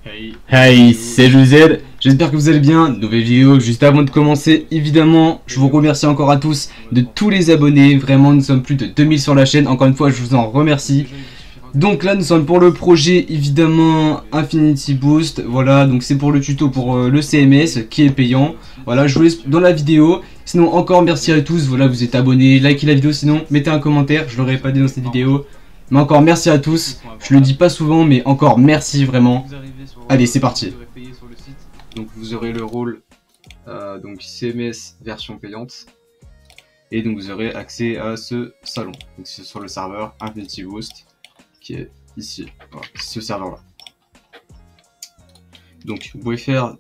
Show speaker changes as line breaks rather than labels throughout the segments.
Hey, c'est José, j'espère que vous allez bien. Nouvelle vidéo. Juste avant de commencer, évidemment, je vous remercie encore à tous de tous les abonnés. Vraiment, nous sommes plus de 2000 sur la chaîne. Encore une fois, je vous en remercie. Donc là, nous sommes pour le projet, évidemment, Infinity Boost. Voilà, donc c'est pour le tuto pour le CMS qui est payant. Voilà, je vous laisse dans la vidéo. Sinon, encore merci à tous. Voilà, vous êtes abonnés, likez la vidéo. Sinon, mettez un commentaire. Je l'aurais pas dit dans cette vidéo. Mais encore merci à tous. Je le dis pas souvent, mais encore merci vraiment. Allez, c'est parti. Donc vous aurez le rôle donc CMS version payante. Et donc vous aurez accès à ce salon. Donc c'est sur le serveur Infinity Boost qui est ici. Voilà, ce serveur là. Donc vous pouvez faire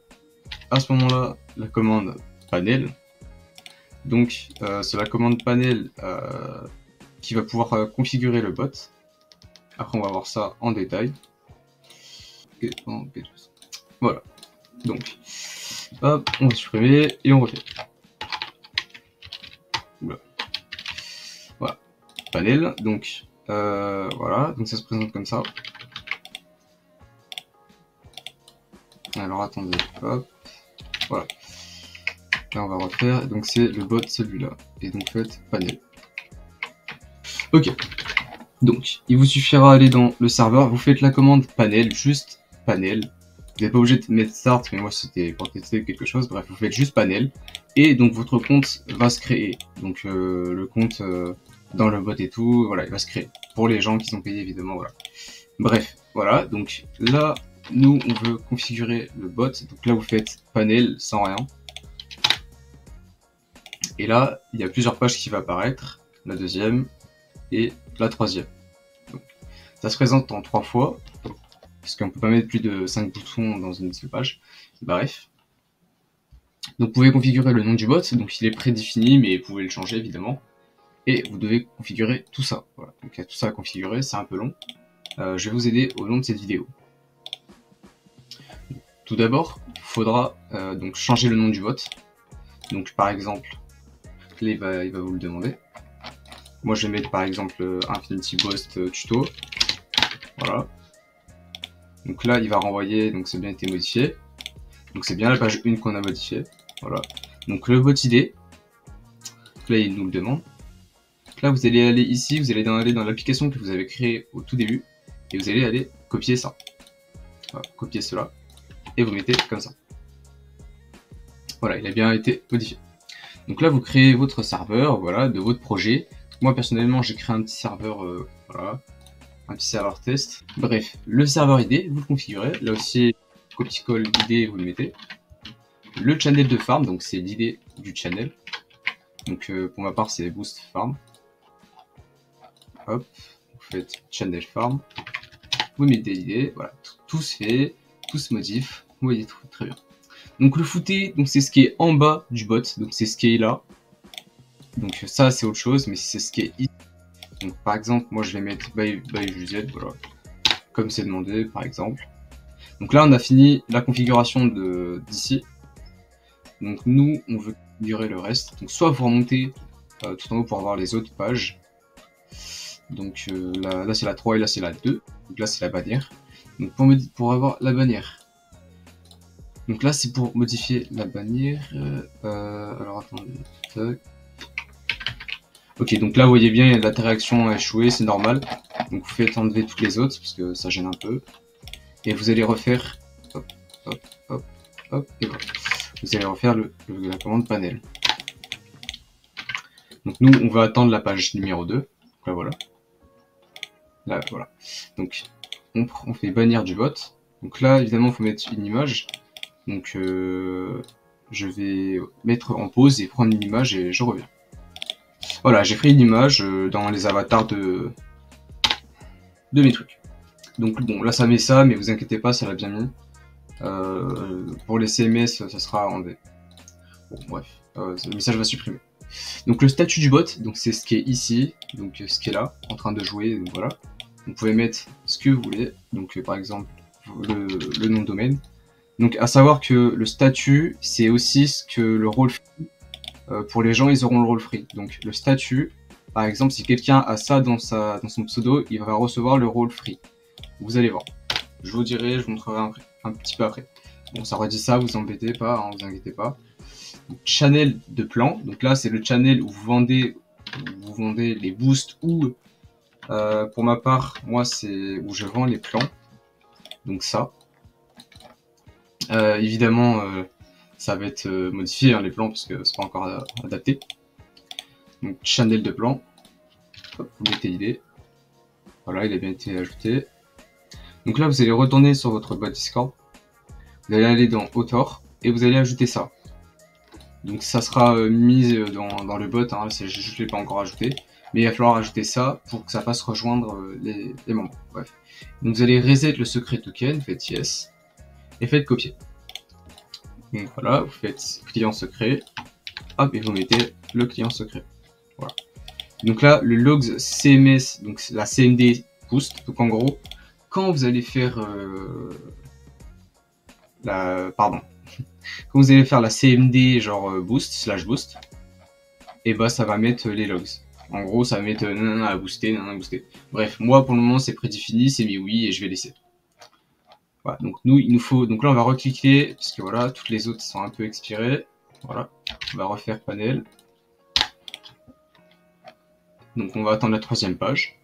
à ce moment là la commande panel. Donc c'est la commande panel qui va pouvoir configurer le bot. Après on va voir ça en détail. Voilà. Donc hop, on va supprimer et on refait. Voilà. Panel. Donc voilà. Donc ça se présente comme ça. Alors attendez. Hop. Voilà. Là on va refaire. Donc c'est le bot celui-là. Et donc faites panel. Ok. Donc, il vous suffira d'aller dans le serveur, vous faites la commande panel, juste panel. Vous n'êtes pas obligé de mettre start, mais moi c'était pour tester quelque chose. Bref, vous faites juste panel. Et donc votre compte va se créer. Donc le compte dans le bot et tout, voilà, il va se créer. Pour les gens qui sont payés évidemment, voilà. Bref, voilà, donc là, nous on veut configurer le bot. Donc là vous faites panel sans rien. Et là, il y a plusieurs pages qui vont apparaître. La deuxième et la troisième. Donc, ça se présente en 3 fois, parce qu'on peut pas mettre plus de 5 boutons dans une seule page. Bref. Donc vous pouvez configurer le nom du bot, donc il est prédéfini, mais vous pouvez le changer évidemment. Et vous devez configurer tout ça. Voilà. Donc il y a tout ça à configurer, c'est un peu long. Je vais vous aider au long de cette vidéo. Tout d'abord, il faudra donc changer le nom du bot. Donc par exemple, là il va vous le demander. Moi je vais mettre par exemple Infinity Boost tuto. Voilà. Donc là il va renvoyer, donc c'est bien été modifié. Donc c'est bien la page 1 qu'on a modifiée. Voilà. Donc le bot ID. Là il nous le demande. Donc là vous allez aller ici, vous allez aller dans l'application que vous avez créée au tout début. Et vous allez aller copier ça. Voilà, copier cela. Et vous mettez comme ça. Voilà, il a bien été modifié. Donc là vous créez votre serveur, voilà, de votre projet. Moi personnellement j'ai créé un petit serveur, voilà, un petit serveur test. Bref, le serveur ID, vous le configurez. Là aussi, copy-call ID, vous le mettez. Le channel de farm, donc c'est l'ID du channel. Donc pour ma part c'est boost farm. Hop, vous faites channel farm. Vous mettez l'ID, voilà, tout se fait, tout se modifie. Vous voyez très bien. Donc le footer, donc c'est ce qui est en bas du bot, donc c'est ce qui est là. Donc ça c'est autre chose, mais c'est ce qui est ici. Donc par exemple, moi je vais mettre by Juliette, voilà, comme c'est demandé par exemple. Donc là on a fini la configuration d'ici. Donc nous on veut configurer le reste. Donc soit vous remontez tout en haut pour avoir les autres pages. Donc là c'est la 3 et là c'est la 2. Donc là c'est la bannière. Donc pour avoir la bannière. Donc là c'est pour modifier la bannière. Alors attendez. Tac. Ok, donc là vous voyez bien, il y a de l'interaction à échouer, c'est normal. Donc vous faites enlever toutes les autres, parce que ça gêne un peu. Et vous allez refaire, hop, hop, hop, hop, et voilà. Vous allez refaire la commande panel. Donc nous, on va attendre la page numéro 2. Donc là, voilà. Là, voilà. Donc, on fait bannière du bot. Donc là, évidemment, il faut mettre une image. Donc, je vais mettre en pause et prendre une image et je reviens. Voilà, j'ai pris une image dans les avatars de mes trucs. Donc bon, là ça met ça, mais vous inquiétez pas, ça l'a bien mis. Pour les CMS, ça sera enlevé. Bon, bref, le message va supprimer. Donc le statut du bot, donc c'est ce qui est ici, donc ce qui est là, en train de jouer, donc voilà. Vous pouvez mettre ce que vous voulez, donc par exemple le nom de domaine. Donc à savoir que le statut, c'est aussi ce que le rôle fait. Pour les gens, ils auront le rôle free. Donc le statut, par exemple, si quelqu'un a ça dans son pseudo, il va recevoir le rôle free. Vous allez voir. Je vous dirai, je vous montrerai un petit peu après. Bon, ça redit ça, vous embêtez pas, hein, vous inquiétez pas. Donc, channel de plan, donc là c'est le channel où vous vendez les boosts ou pour ma part, moi c'est où je vends les plans. Donc ça, évidemment, ça va être modifié hein, les plans parce que c'est pas encore adapté. Donc channel de plan, hop, vous mettez l'idée. Voilà, il a bien été ajouté. Donc là, vous allez retourner sur votre bot Discord. Vous allez aller dans Author et vous allez ajouter ça. Donc ça sera mis dans le bot, hein, je ne l'ai pas encore ajouté. Mais il va falloir ajouter ça pour que ça fasse rejoindre les membres. Bref. Donc vous allez reset le secret token, faites yes et faites copier. Donc voilà, vous faites client secret, hop, et vous mettez le client secret. Voilà. Donc là, le logs CMS, donc la CMD boost. Donc en gros, quand vous allez faire quand vous allez faire la CMD genre boost /boost, et bah ça va mettre les logs. En gros, ça va mettre nanana à booster, nanana à booster. Bref, moi pour le moment c'est prédéfini, c'est mis oui et je vais laisser. Voilà, donc il nous faut. Donc là on va recliquer, parce que voilà, toutes les autres sont un peu expirées. Voilà, on va refaire panel. Donc on va attendre la 3e page.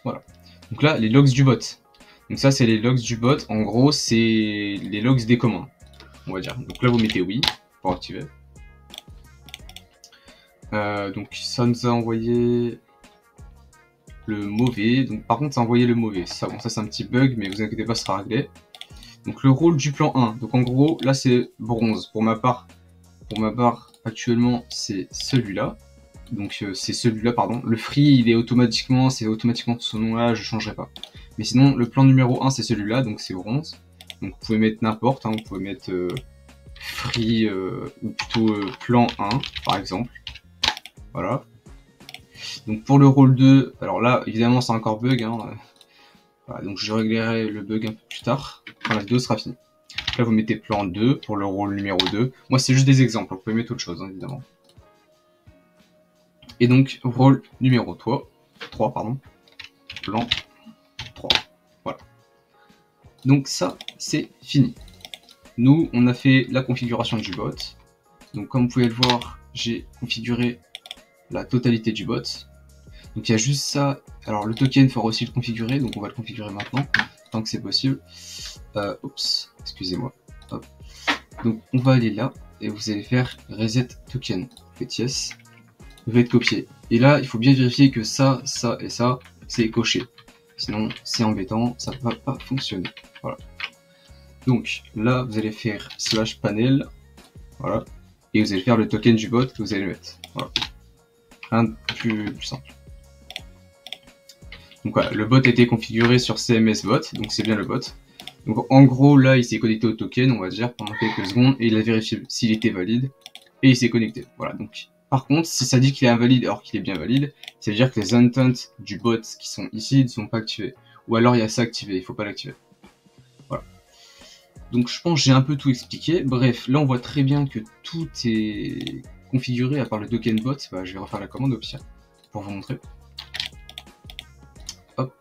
Voilà. Donc là, les logs du bot. Donc ça, c'est les logs du bot. En gros, c'est les logs des commandes, on va dire. Donc là, vous mettez oui pour activer. Donc ça nous a envoyé le mauvais. Donc par contre, ça a envoyé le mauvais. Ça, bon, ça c'est un petit bug, mais vous inquiétez pas, ça sera réglé. Donc le rôle du plan 1. Donc en gros, là c'est bronze. Pour ma part, actuellement, c'est celui-là. Donc c'est celui-là, pardon. Le free, il est automatiquement, c'est automatiquement ce nom-là, je changerai pas. Mais sinon, le plan numéro 1, c'est celui-là, donc c'est bronze. Donc vous pouvez mettre n'importe, hein, vous pouvez mettre free ou plutôt plan 1, par exemple. Voilà. Donc pour le rôle 2, alors là, évidemment, c'est encore bug. Hein, voilà, donc je réglerai le bug un peu plus tard, quand la vidéo sera finie. Donc là, vous mettez plan 2 pour le rôle numéro 2. Moi, c'est juste des exemples, vous pouvez mettre autre chose, hein, évidemment. Et donc, rôle numéro 3, pardon, plan 3. Voilà. Donc ça, c'est fini. Nous, on a fait la configuration du bot. Donc comme vous pouvez le voir, j'ai configuré la totalité du bot. Donc il y a juste ça. Alors le token, il faudra aussi le configurer, donc on va le configurer maintenant, tant que c'est possible. Oups, excusez-moi. Donc on va aller là, et vous allez faire reset token. Vous faites yes. Vous faites copier. Et là, il faut bien vérifier que ça, ça et ça, c'est coché. Sinon, c'est embêtant, ça ne va pas fonctionner. Voilà. Donc là, vous allez faire /panel. Voilà. Et vous allez faire le token du bot que vous allez mettre. Voilà. Un plus simple. Donc voilà, le bot a été configuré sur CMS bot, donc c'est bien le bot. Donc en gros, là, il s'est connecté au token, on va dire, pendant quelques secondes, et il a vérifié s'il était valide, et il s'est connecté. Voilà, donc par contre, si ça dit qu'il est invalide alors qu'il est bien valide, ça veut dire que les intents du bot qui sont ici ne sont pas activés. Ou alors il y a ça activé, il ne faut pas l'activer. Voilà. Donc je pense que j'ai un peu tout expliqué. Bref, là on voit très bien que tout est configuré à part le token bot. Bah, je vais refaire la commande au pire pour vous montrer. Hop.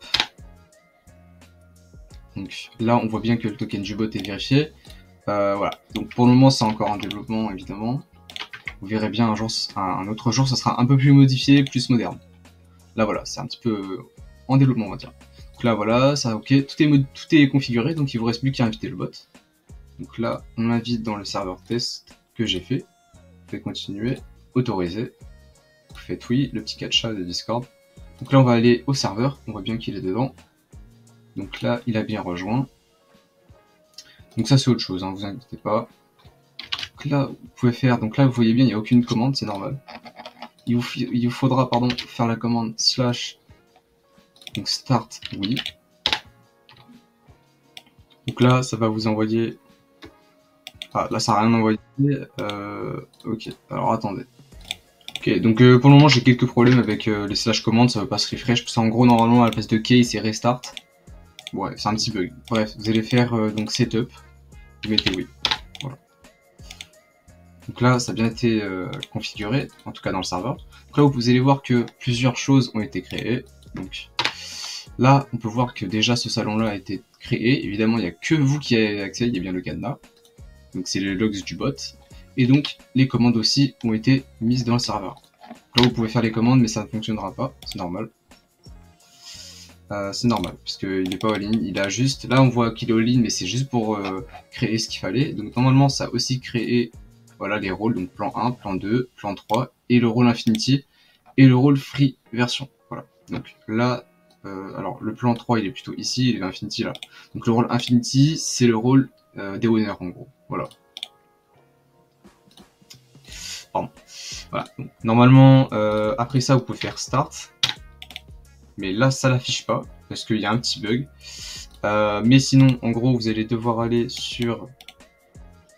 Donc là on voit bien que le token du bot est vérifié. Voilà. Donc pour le moment c'est encore en développement évidemment. Vous verrez bien un autre jour, ça sera un peu plus modifié, plus moderne. Là voilà, c'est un petit peu en développement on va dire. Donc là voilà, ça ok, tout est configuré, donc il vous reste plus qu'à inviter le bot. Donc là, on l'invite dans le serveur test que j'ai fait. Vous faites continuer, autoriser. Vous faites oui, le petit catcha de Discord. Donc là, on va aller au serveur, on voit bien qu'il est dedans. Donc là, il a bien rejoint. Donc ça, c'est autre chose, hein, vous inquiétez pas. Donc là, vous pouvez faire, donc là, vous voyez bien, il n'y a aucune commande, c'est normal. Il vous faudra, pardon, faire la commande / donc start oui. Donc là, ça va vous envoyer. Ah, là, ça n'a rien envoyé. Ok, alors attendez. Ok, donc pour le moment, j'ai quelques problèmes avec les / commandes, ça veut pas se refresh. Parce qu'en gros, normalement, à la place de key, c'est restart. Ouais, c'est un petit bug. Bref, vous allez faire donc setup. Vous mettez oui. Voilà. Donc là, ça a bien été configuré, en tout cas dans le serveur. Donc là, vous allez voir que plusieurs choses ont été créées. Donc Là, on peut voir que déjà ce salon-là a été créé. Évidemment, il n'y a que vous qui avez accès, il y a bien le cadenas. Donc c'est les logs du bot. Et donc, les commandes aussi ont été mises dans le serveur. Là, vous pouvez faire les commandes, mais ça ne fonctionnera pas, c'est normal. C'est normal, parce qu'il n'est pas all-in, il a juste... Là, on voit qu'il est all-in, mais c'est juste pour créer ce qu'il fallait. Donc normalement, ça a aussi créé voilà, les rôles, donc plan 1, plan 2, plan 3, et le rôle Infinity, et le rôle Free version. Voilà. Donc là, alors le plan 3, il est plutôt ici, et l'Infinity là. Donc le rôle Infinity, c'est le rôle des winners, en gros. Voilà. Pardon. Voilà. Donc, normalement, après ça, vous pouvez faire Start. Mais là, ça l'affiche pas, parce qu'il y a un petit bug. Mais sinon, en gros, vous allez devoir aller sur...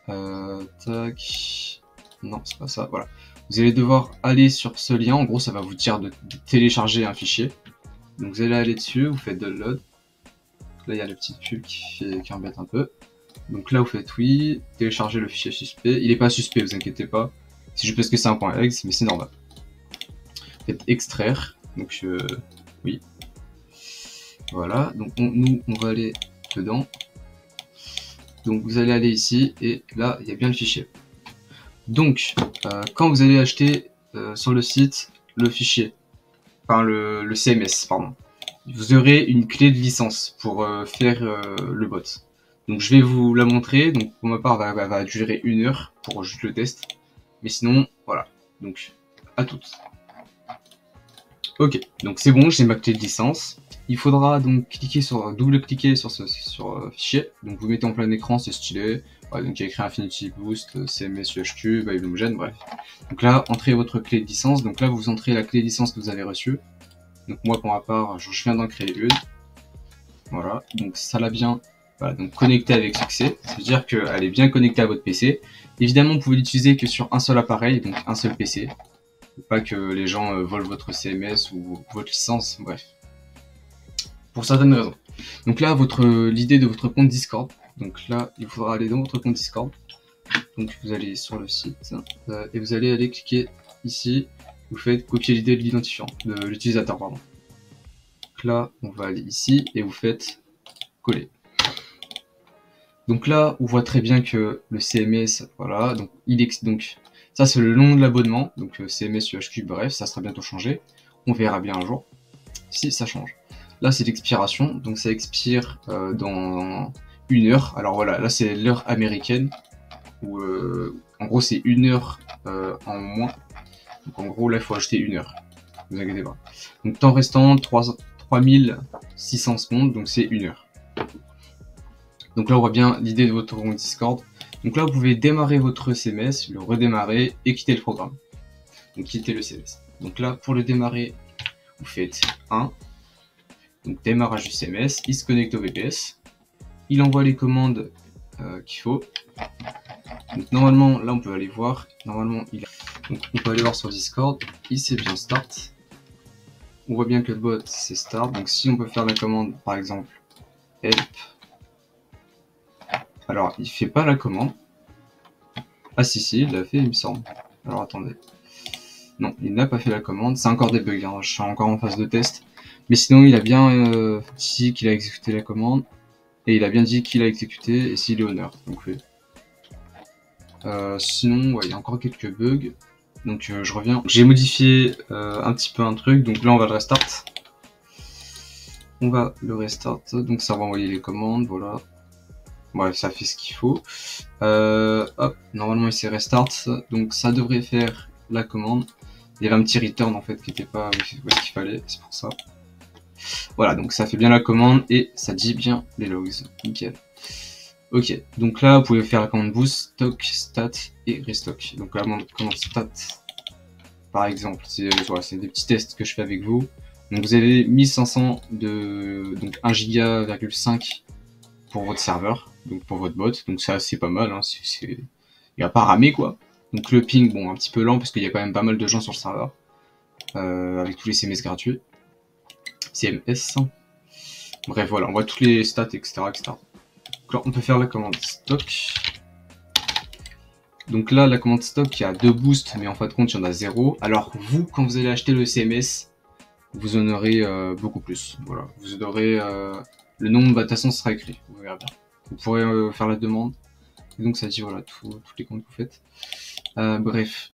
tac... Non, c'est pas ça, voilà. Vous allez devoir aller sur ce lien, en gros, ça va vous dire de télécharger un fichier. Donc vous allez aller dessus, vous faites download. Là, il y a la petite pub qui embête un peu. Donc là, vous faites oui, télécharger le fichier suspect. Il est pas suspect, vous inquiétez pas. C'est juste parce que c'est un .exe, mais c'est normal. Faites extraire, donc oui. Voilà, donc nous, on va aller dedans. Donc vous allez aller ici, et là, il y a bien le fichier. Donc, quand vous allez acheter sur le site le fichier, enfin le CMS, pardon, vous aurez une clé de licence pour faire le bot. Donc je vais vous la montrer, donc pour ma part, elle va durer 1 heure pour juste le test. Mais sinon, voilà, donc à toutes. Ok, donc c'est bon, j'ai ma clé de licence. Il faudra donc double-cliquer sur ce fichier. Donc vous mettez en plein écran, c'est stylé. Ouais, donc il y a écrit Infinity Boost, CMS UHQ, Bible Homogène, bref. Donc là, entrez votre clé de licence. Donc là, vous entrez la clé de licence que vous avez reçue. Donc moi, pour ma part, je viens d'en créer une. Voilà, donc ça l'a bien donc connecté avec succès. Ça veut dire qu'elle est bien connectée à votre PC. Évidemment, vous pouvez l'utiliser que sur un seul appareil, donc un seul PC. Pas que les gens volent votre CMS ou votre licence, bref. Pour certaines raisons. Donc là, l'idée de votre compte Discord. Donc là, il faudra aller dans votre compte Discord. Donc vous allez sur le site et vous allez aller cliquer ici. Vous faites copier l'idée de l'identifiant, de l'utilisateur, pardon. Donc là, on va aller ici et vous faites coller. Donc là, on voit très bien que le CMS, voilà, donc ça c'est le nom de l'abonnement, donc CMS UHQ, bref, ça sera bientôt changé. On verra bien un jour si ça change. Là c'est l'expiration, donc ça expire dans 1 heure. Alors voilà, là c'est l'heure américaine, où en gros c'est 1 heure en moins. Donc en gros là il faut ajouter 1 heure, ne vous inquiétez pas. Donc temps restant 3600 secondes, donc c'est 1 heure. Donc là on voit bien l'idée de votre compte Discord. Donc là vous pouvez démarrer votre CMS, le redémarrer et quitter le programme. Donc quitter le CMS. Donc là pour le démarrer, vous faites 1. Donc démarrage du CMS, il se connecte au VPS. Il envoie les commandes qu'il faut. Donc normalement là on peut aller voir. Normalement donc on peut aller voir sur Discord. Il c'est bien start. On voit bien que le bot c'est start. Donc si on peut faire la commande par exemple help. Alors, il fait pas la commande. Ah si, il l'a fait, il me semble. Alors, attendez. Non, il n'a pas fait la commande. C'est encore des bugs, hein. Je suis encore en phase de test. Mais sinon, il a bien dit qu'il a exécuté la commande. Et il a bien dit qu'il a exécuté et s'il est honneur. Donc, oui. Sinon, ouais, il y a encore quelques bugs. Donc, je reviens. J'ai modifié un petit peu un truc. Donc là, on va le restart. On va le restart. Donc, ça va envoyer les commandes, voilà. Bref, ça fait ce qu'il faut. Hop, normalement il s'est restart, donc ça devrait faire la commande. Il y avait un petit return en fait qui n'était pas où est-ce qu'il fallait, c'est pour ça. Voilà, donc ça fait bien la commande et ça dit bien les logs. Nickel. Ok, donc là vous pouvez faire la commande boost, stock, stat et restock. Donc la commande stat, par exemple, c'est des petits tests que je fais avec vous. Donc vous avez 1500 donc 1 giga,5 pour votre serveur, donc pour votre bot, donc ça c'est pas mal, hein, il n'y a pas ramé quoi. Donc le ping, bon un petit peu lent parce qu'il y a quand même pas mal de gens sur le serveur, avec tous les CMS gratuits, CMS, bref voilà, on voit tous les stats etc. Donc là on peut faire la commande stock, donc là la commande stock il y a 2 boosts mais en fin de compte il y en a 0, alors vous quand vous allez acheter le CMS, vous en aurez beaucoup plus. Voilà, vous aurez le nombre, bah, de toute façon, ce sera écrit. Vous verrez bien. Vous pourrez faire la demande. Et donc ça dit voilà toutes les comptes que vous faites. Bref,